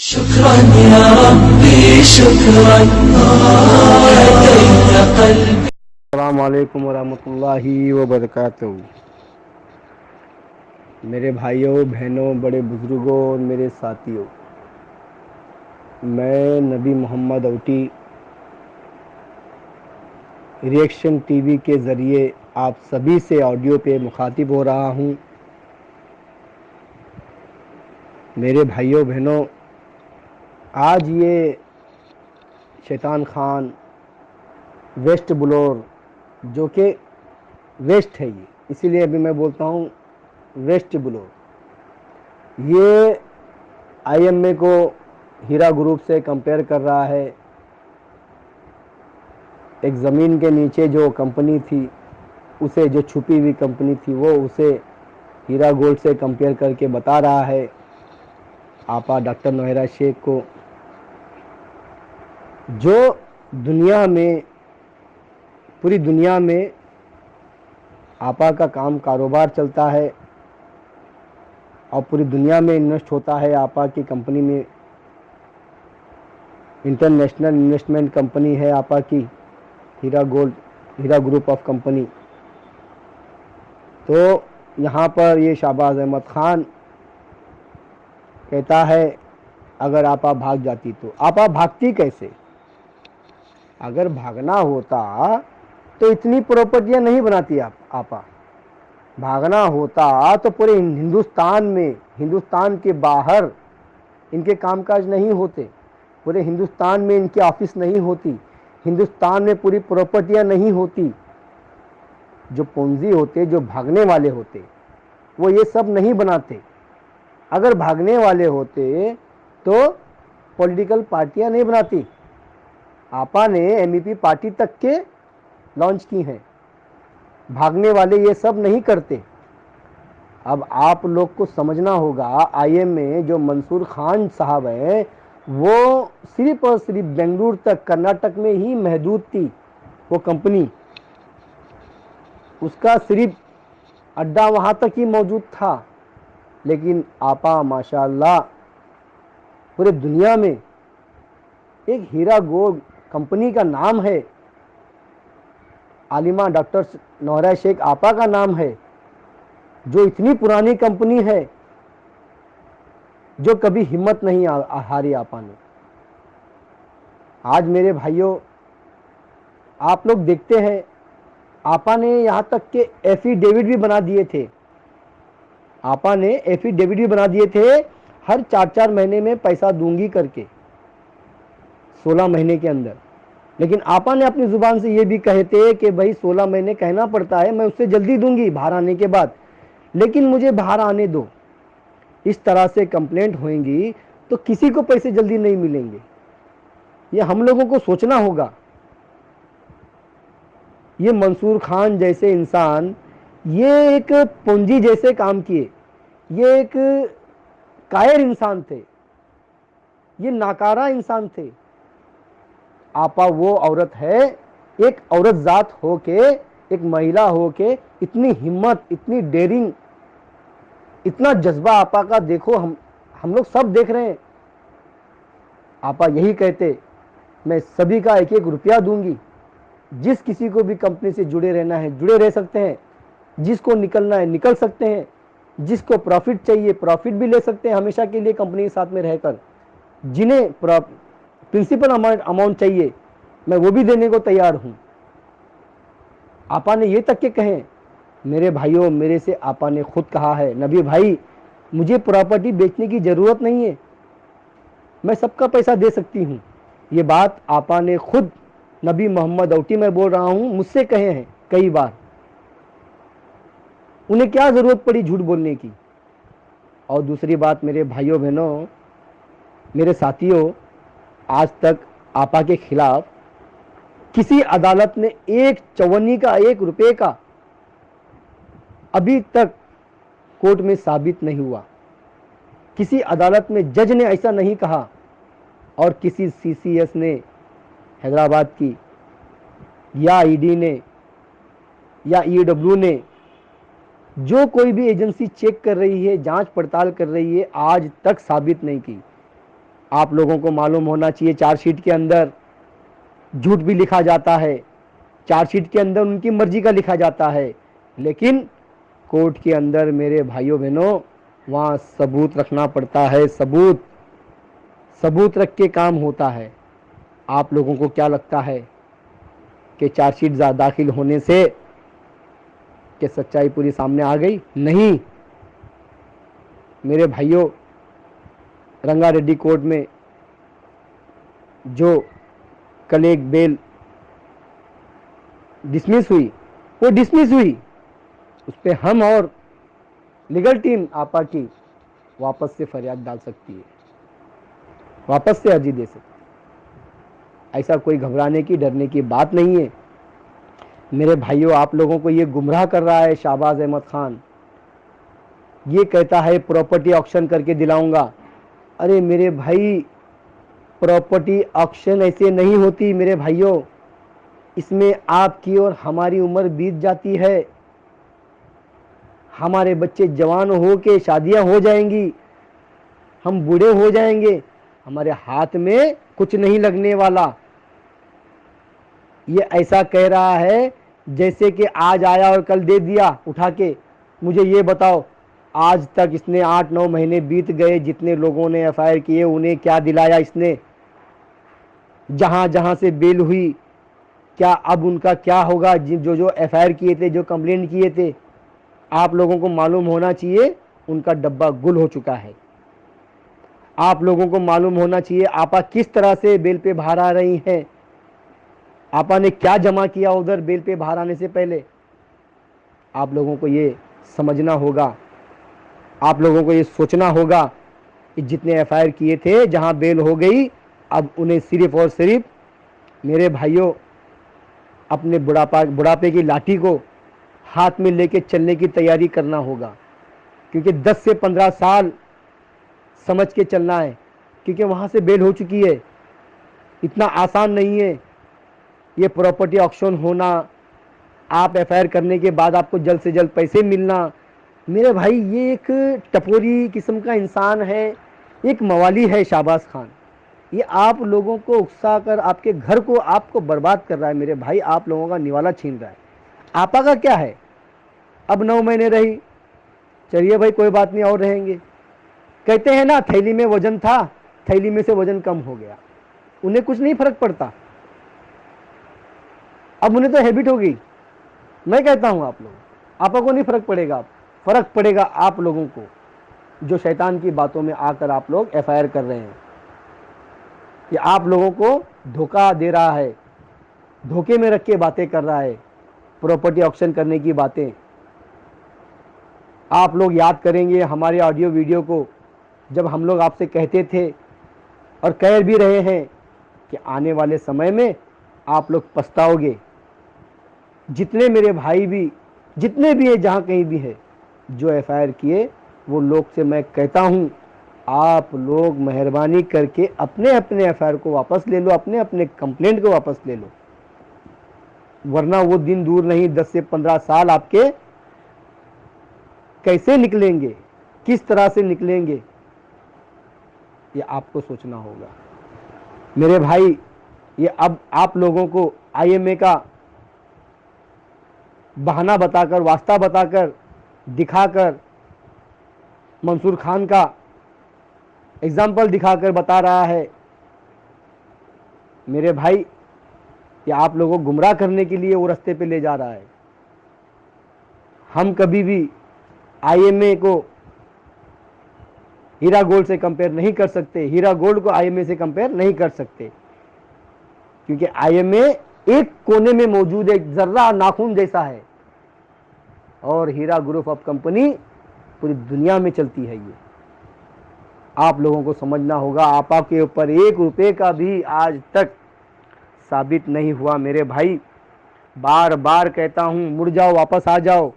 शुक्रान या रब्बी शुक्रान हदैत क़ल्बी। अस्सलाम वालेकुम वरहमतुल्लाहि वबरकातुहू। मेरे भाइयों बहनों बड़े बुज़ुर्गों और मेरे साथियों, मैं नबी मोहम्मद औटी रिएक्शन टीवी के ज़रिए आप सभी से ऑडियो पे मुखातिब हो रहा हूँ। मेरे भाइयों बहनों, आज ये शैतान खान वेस्ट ब्लोर, जो कि वेस्ट है, ये इसीलिए अभी मैं बोलता हूँ वेस्ट ब्लोर, ये आईएमए को हीरा ग्रुप से कंपेयर कर रहा है। एक ज़मीन के नीचे जो कंपनी थी, उसे, जो छुपी हुई कंपनी थी, वो उसे हीरा गोल्ड से कंपेयर करके बता रहा है आपा डॉक्टर नौहरा शेख को। जो दुनिया में, पूरी दुनिया में आपा का काम कारोबार चलता है और पूरी दुनिया में इन्वेस्ट होता है आपा की कंपनी में। इंटरनेशनल इन्वेस्टमेंट कंपनी है आपा की Heera Gold, Heera group of company. तो यहाँ पर ये शाहबाज अहमद खान कहता है, अगर आपा भाग जाती तो। आपा भागती कैसे? अगर भागना होता तो इतनी प्रॉपर्टियां नहीं बनाती आपा। भागना होता तो पूरे हिंदुस्तान में, हिंदुस्तान के बाहर इनके कामकाज नहीं होते, पूरे हिंदुस्तान में इनके ऑफिस नहीं होती, हिंदुस्तान में पूरी प्रॉपर्टियां नहीं होती। जो पूंजी होते, जो भागने वाले होते, वो ये सब नहीं बनाते। अगर भागने वाले होते तो पॉलिटिकल पार्टियां नहीं बनाती। आपा ने एमईपी पार्टी तक के लॉन्च की हैं। भागने वाले ये सब नहीं करते। अब आप लोग को समझना होगा, आईएम में जो मंसूर खान साहब हैं, वो सिर्फ और सिर्फ बेंगलुरु तक, कर्नाटक में ही महदूद थी वो कंपनी। उसका सिर्फ अड्डा वहां तक ही मौजूद था। लेकिन आपा माशाअल्लाह पूरे दुनिया में एक हीरा गोल्ड कंपनी का नाम है, आलिमा डॉक्टर नौहरा शेख आपा का नाम है, जो इतनी पुरानी कंपनी है, जो कभी हिम्मत नहीं हारी आपा ने। आज मेरे भाइयों, आप लोग देखते हैं, आपा ने यहां तक के एफिडेविट भी बना दिए थे। आपा ने एफिडेविट भी बना दिए थे, हर 4-4 महीने में पैसा दूंगी करके, 16 महीने के अंदर। लेकिन आपा ने अपनी जुबान से ये भी कहे थे कि भाई 16 महीने कहना पड़ता है, मैं उससे जल्दी दूंगी बाहर आने के बाद, लेकिन मुझे बाहर आने दो। इस तरह से कंप्लेंट होंगी तो किसी को पैसे जल्दी नहीं मिलेंगे। ये हम लोगों को सोचना होगा। ये मंसूर खान जैसे इंसान, ये एक पूंजी जैसे काम किए, ये एक कायर इंसान थे, ये नाकारा इंसान थे। आपा वो औरत है, एक औरत जात होके, एक महिला होके, इतनी हिम्मत, इतनी डेयरिंग, इतना जज्बा आपा का देखो। हम लोग सब देख रहे हैं। आपा यही कहते, मैं सभी का 1-1 रुपया दूंगी। जिस किसी को भी कंपनी से जुड़े रहना है जुड़े रह सकते हैं, जिसको निकलना है निकल सकते हैं, जिसको प्रॉफिट चाहिए प्रॉफिट भी ले सकते हैं हमेशा के लिए कंपनी के साथ में रहकर। जिन्हें प्रिंसिपल अमाउंट चाहिए, मैं वो भी देने को तैयार हूं। आपा ने ये तक के कहे, मेरे भाइयों, मेरे से आपा ने खुद कहा है, नबी भाई मुझे प्रॉपर्टी बेचने की जरूरत नहीं है, मैं सबका पैसा दे सकती हूं। ये बात आपा ने खुद, नबी मोहम्मद औटी मैं बोल रहा हूं, मुझसे कहे हैं कई बार। उन्हें क्या जरूरत पड़ी झूठ बोलने की? और दूसरी बात, मेरे भाइयों बहनों, मेरे साथियों, आज तक आपा के खिलाफ किसी अदालत ने एक चवन्नी का, 1 रुपए का अभी तक कोर्ट में साबित नहीं हुआ। किसी अदालत में जज ने ऐसा नहीं कहा, और किसी सीसीएस ने, हैदराबाद की, या ईडी ने, या ईडब्ल्यू ने, जो कोई भी एजेंसी चेक कर रही है, जांच पड़ताल कर रही है, आज तक साबित नहीं की। आप लोगों को मालूम होना चाहिए चार्जशीट के अंदर झूठ भी लिखा जाता है, चार्जशीट के अंदर उनकी मर्जी का लिखा जाता है, लेकिन कोर्ट के अंदर मेरे भाइयों बहनों वहाँ सबूत रखना पड़ता है। सबूत सबूत रख के काम होता है। आप लोगों को क्या लगता है कि चार्जशीट दाखिल होने से कि सच्चाई पूरी सामने आ गई? नहीं मेरे भाइयों, रंगारेड्डी कोर्ट में जो कल एक बेल डिसमिस हुई, वो डिसमिस हुई, उस पर हम और लीगल टीम आपा की वापस से फरियाद डाल सकती है, वापस से अर्जी दे सकती है। ऐसा कोई घबराने की डरने की बात नहीं है। मेरे भाइयों, आप लोगों को ये गुमराह कर रहा है शाहबाज अहमद खान, ये कहता है प्रॉपर्टी ऑक्शन करके दिलाऊंगा। अरे मेरे भाई, प्रॉपर्टी ऑक्शन ऐसे नहीं होती मेरे भाइयों, इसमें आपकी और हमारी उम्र बीत जाती है, हमारे बच्चे जवान हो के शादियां हो जाएंगी, हम बूढ़े हो जाएंगे, हमारे हाथ में कुछ नहीं लगने वाला। ये ऐसा कह रहा है जैसे कि आज आया और कल दे दिया उठा के। मुझे ये बताओ, आज तक इसने 8-9 महीने बीत गए, जितने लोगों ने एफआईआर किए उन्हें क्या दिलाया इसने? जहां जहां से बेल हुई, क्या अब उनका क्या होगा? जो जो एफआईआर किए थे, जो कंप्लेंट किए थे, आप लोगों को मालूम होना चाहिए उनका डब्बा गुल हो चुका है। आप लोगों को मालूम होना चाहिए आपा किस तरह से बेल पे बाहर आ रही हैं, आपा ने क्या जमा किया उधर बेल पे बाहर आने से पहले। आप लोगों को ये समझना होगा, आप लोगों को ये सोचना होगा कि जितने एफआईआर किए थे, जहां बेल हो गई, अब उन्हें सिर्फ और सिर्फ मेरे भाइयों अपने बुढ़ापे की लाठी को हाथ में लेके चलने की तैयारी करना होगा, क्योंकि 10 से 15 साल समझ के चलना है, क्योंकि वहाँ से बेल हो चुकी है। इतना आसान नहीं है ये प्रॉपर्टी ऑक्शन होना, आप एफआईआर करने के बाद आपको जल्द से जल्द पैसे मिलना। मेरे भाई, ये एक टपोरी किस्म का इंसान है, एक मवाली है शाहबाज खान। ये आप लोगों को उकसा कर आपके घर को आपको बर्बाद कर रहा है मेरे भाई, आप लोगों का निवाला छीन रहा है। आपा का क्या है, अब 9 महीने रही, चलिए भाई कोई बात नहीं और रहेंगे। कहते हैं ना, थैली में वजन था, थैली में से वजन कम हो गया, उन्हें कुछ नहीं फर्क पड़ता, अब उन्हें तो हैबिट हो गई। मैं कहता हूं आप लोग, आपा को नहीं फर्क पड़ेगा, फर्क पड़ेगा आप लोगों को, जो शैतान की बातों में आकर आप लोग एफआईआर कर रहे हैं। कि आप लोगों को धोखा दे रहा है, धोखे में रख के बातें कर रहा है, प्रॉपर्टी ऑक्शन करने की बातें। आप लोग याद करेंगे हमारे ऑडियो वीडियो को, जब हम लोग आपसे कहते थे और कह भी रहे हैं कि आने वाले समय में आप लोग पछताओगे। जितने मेरे भाई भी, जितने भी है, जहाँ कहीं भी है, जो एफआईआर किए, वो लोग से मैं कहता हूँ, आप लोग मेहरबानी करके अपने अपने एफआईआर को वापस ले लो, अपने अपने कंप्लेंट को वापस ले लो, वरना वो दिन दूर नहीं, 10 से 15 साल आपके कैसे निकलेंगे, किस तरह से निकलेंगे, ये आपको सोचना होगा मेरे भाई। ये अब आप लोगों को आईएमए का बहाना बताकर, वास्ता बताकर, दिखाकर, मंसूर खान का एग्जाम्पल दिखाकर बता रहा है मेरे भाई, ये आप लोगों को गुमराह करने के लिए वो रास्ते पे ले जा रहा है। हम कभी भी आईएमए को हीरा गोल्ड से कंपेयर नहीं कर सकते, हीरा गोल्ड को आईएमए से कंपेयर नहीं कर सकते, क्योंकि आईएमए एक कोने में मौजूद है, एक जर्रा नाखून जैसा है, और हीरा ग्रुप ऑफ कंपनी पूरी दुनिया में चलती है। ये आप लोगों को समझना होगा। आपा के ऊपर 1 रुपए का भी आज तक साबित नहीं हुआ मेरे भाई। बार बार कहता हूं, मुड़ जाओ, वापस आ जाओ,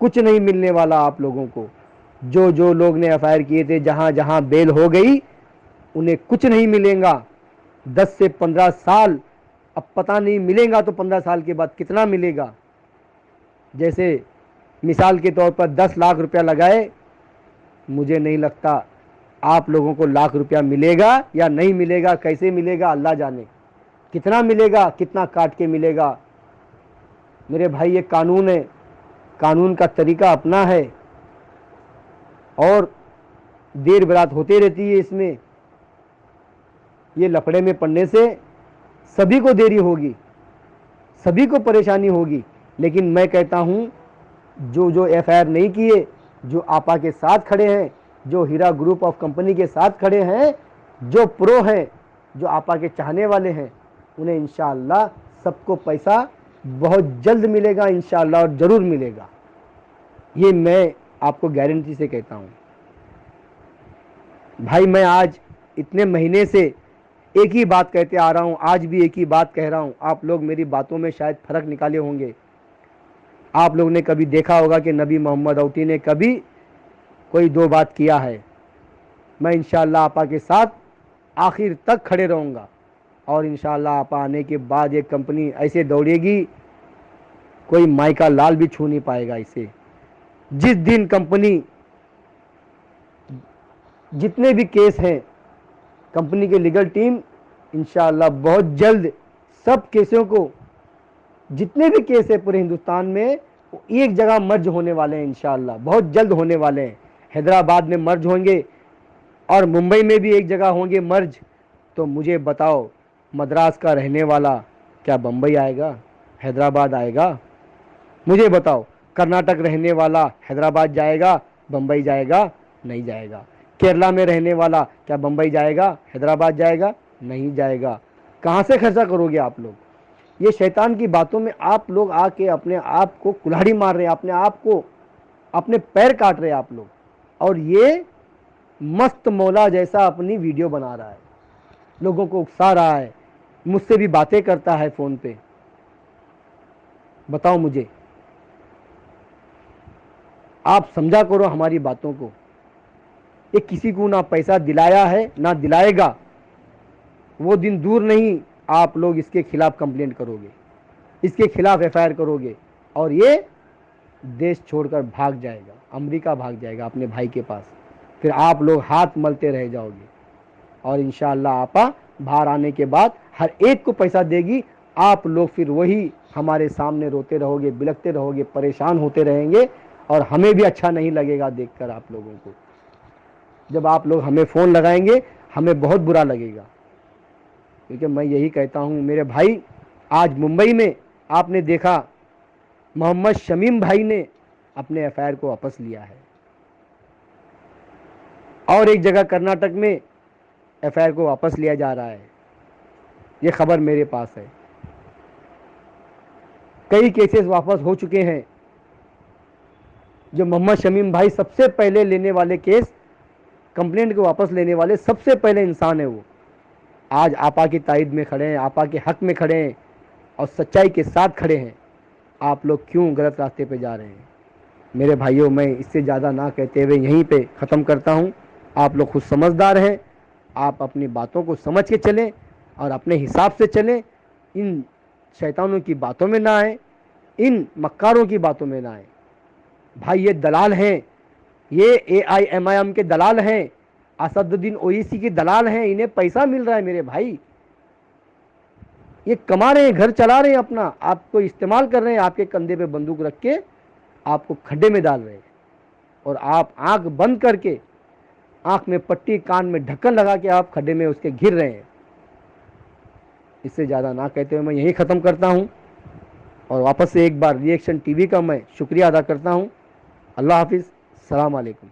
कुछ नहीं मिलने वाला आप लोगों को। जो जो लोग ने एफआईआर किए थे, जहां जहां बेल हो गई, उन्हें कुछ नहीं मिलेगा। 10 से 15 साल, अब पता नहीं मिलेगा तो 15 साल के बाद कितना मिलेगा। जैसे मिसाल के तौर पर 10 लाख रुपया लगाए, मुझे नहीं लगता आप लोगों को लाख रुपया मिलेगा या नहीं मिलेगा, कैसे मिलेगा अल्लाह जाने, कितना मिलेगा, कितना काट के मिलेगा। मेरे भाई ये कानून है, कानून का तरीका अपना है और देर बरात होती रहती है इसमें। ये लफड़े में पड़ने से सभी को देरी होगी, सभी को परेशानी होगी। लेकिन मैं कहता हूँ जो जो एफआईआर नहीं किए, जो आपा के साथ खड़े हैं, जो हीरा ग्रुप ऑफ कंपनी के साथ खड़े हैं, जो प्रो हैं, जो आपा के चाहने वाले हैं, उन्हें इंशाअल्लाह सबको पैसा बहुत जल्द मिलेगा इंशाअल्लाह, और ज़रूर मिलेगा। ये मैं आपको गारंटी से कहता हूँ। भाई मैं आज इतने महीने से एक ही बात कहते आ रहा हूँ, आज भी एक ही बात कह रहा हूँ। आप लोग मेरी बातों में शायद फ़र्क निकाले होंगे। आप लोग ने कभी देखा होगा कि नबी मोहम्मद औटी ने कभी कोई दो बात किया है। मैं इंशाअल्लाह आपा के साथ आखिर तक खड़े रहूँगा और इंशाअल्लाह आपा आने के बाद ये कंपनी ऐसे दौड़ेगी, कोई माई का लाल भी छू नहीं पाएगा इसे। जिस दिन कंपनी, जितने भी केस हैं, कंपनी की लीगल टीम इंशाअल्लाह बहुत जल्द सब केसों को, जितने भी केस है पूरे हिंदुस्तान में, वो एक जगह मर्ज होने वाले हैं इंशाअल्लाह, बहुत जल्द होने वाले हैं। हैदराबाद में मर्ज होंगे और मुंबई में भी एक जगह होंगे मर्ज। तो मुझे बताओ, मद्रास का रहने वाला क्या बम्बई आएगा, हैदराबाद आएगा? मुझे बताओ, कर्नाटक रहने वाला हैदराबाद जाएगा, बम्बई जाएगा? नहीं जाएगा। केरला में रहने वाला क्या बम्बई जाएगा, हैदराबाद जाएगा? नहीं जाएगा। कहाँ से खर्चा करोगे आप लोग? ये शैतान की बातों में आप लोग आके अपने आप को कुल्हाड़ी मार रहे हैं, अपने आप को, अपने पैर काट रहे हैं आप लोग। और ये मस्त मौला जैसा अपनी वीडियो बना रहा है, लोगों को उकसा रहा है, मुझसे भी बातें करता है फ़ोन पे। बताओ मुझे, आप समझा करो हमारी बातों को। ये किसी को ना पैसा दिलाया है ना दिलाएगा। वो दिन दूर नहीं, आप लोग इसके खिलाफ कंप्लेंट करोगे, इसके खिलाफ एफआईआर करोगे और ये देश छोड़कर भाग जाएगा, अमेरिका भाग जाएगा अपने भाई के पास। फिर आप लोग हाथ मलते रह जाओगे और इंशाअल्लाह आपा बाहर आने के बाद हर एक को पैसा देगी। आप लोग फिर वही हमारे सामने रोते रहोगे, बिलखते रहोगे, परेशान होते रहेंगे और हमें भी अच्छा नहीं लगेगा देखकर आप लोगों को। जब आप लोग हमें फ़ोन लगाएंगे हमें बहुत बुरा लगेगा, क्योंकि मैं यही कहता हूँ मेरे भाई, आज मुंबई में आपने देखा मोहम्मद शमीम भाई ने अपने एफआईआर को वापस लिया है और एक जगह कर्नाटक में एफआईआर को वापस लिया जा रहा है। ये खबर मेरे पास है। कई केसेस वापस हो चुके हैं। जो मोहम्मद शमीम भाई सबसे पहले लेने वाले केस, कंप्लेंट को वापस लेने वाले सबसे पहले इंसान है वो, आज आपा की तायद में खड़े हैं, आपा के हक में खड़े हैं और सच्चाई के साथ खड़े हैं। आप लोग क्यों गलत रास्ते पे जा रहे हैं? मेरे भाइयों, मैं इससे ज़्यादा ना कहते हुए यहीं पे ख़त्म करता हूँ। आप लोग खुद समझदार हैं, आप अपनी बातों को समझ के चलें और अपने हिसाब से चलें। इन शैतानों की बातों में ना आए, इन मक्कारों की बातों में ना आए। भाई ये दलाल हैं, ये AIMIM के दलाल हैं, असदुद्दीन ओवैसी के दलाल हैं। इन्हें पैसा मिल रहा है मेरे भाई, ये कमा रहे हैं, घर चला रहे हैं अपना, आपको इस्तेमाल कर रहे हैं, आपके कंधे पे बंदूक रख के आपको खड्डे में डाल रहे हैं और आप आंख बंद करके, आंख में पट्टी, कान में ढक्कन लगा के आप खड्डे में उसके घिर रहे हैं। इससे ज़्यादा ना कहते हुए मैं यही ख़त्म करता हूँ और वापस से एक बार रिएक्शन टीवी का मैं शुक्रिया अदा करता हूँ। अल्लाह हाफिज़, सलाम अलैकुम।